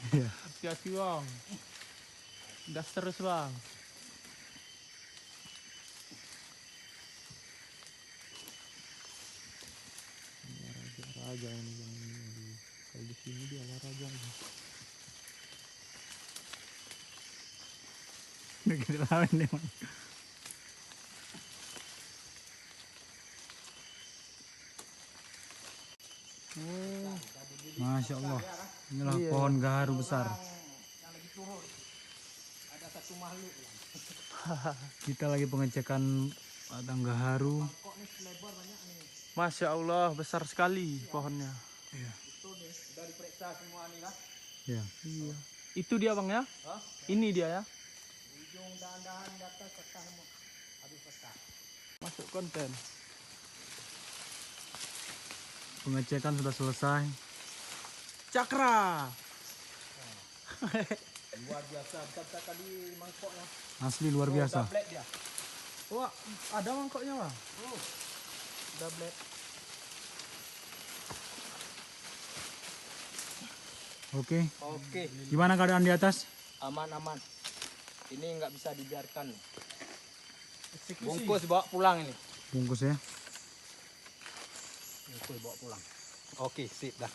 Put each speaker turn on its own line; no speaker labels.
Iya.
Hati-hati bang. Gas terus bang. Raja ini bang. Aduh. Kalau di sini dia raja aja.
Negeri lawan nih, Bang.
Oh,
Masya Allah. Inilah
Iya,
pohon gaharu besar.
Yang lagi turun. Ada satu makhluk.
Kita lagi pengecekan batang gaharu.
Kok nih selebar banyak nih.
Masya Allah besar sekali pohonnya.
Iya.
Itu nih udah diperiksa semua nih lah.
Iya.
Iya. Itu dia bang ya?
Hah?
Ini dia ya?
Ujung dahan-dahan di atas pecah semua. Habis pecah.
Masuk konten.
Pengecekan sudah selesai.
Cakra.
Luar biasa. Besar kali mangkoknya.
Asli luar biasa.
Double dia.
Wah, ada mangkoknya bang.
Oh.
Double.
Oke.
Oke.
Gimana keadaan di atas?
Aman-aman. Ini nggak bisa dibiarkan.
Eksekusi.
Bungkus bawa pulang ini.
Bungkus ya.
Bungkus bawa pulang. Oke, sip dah.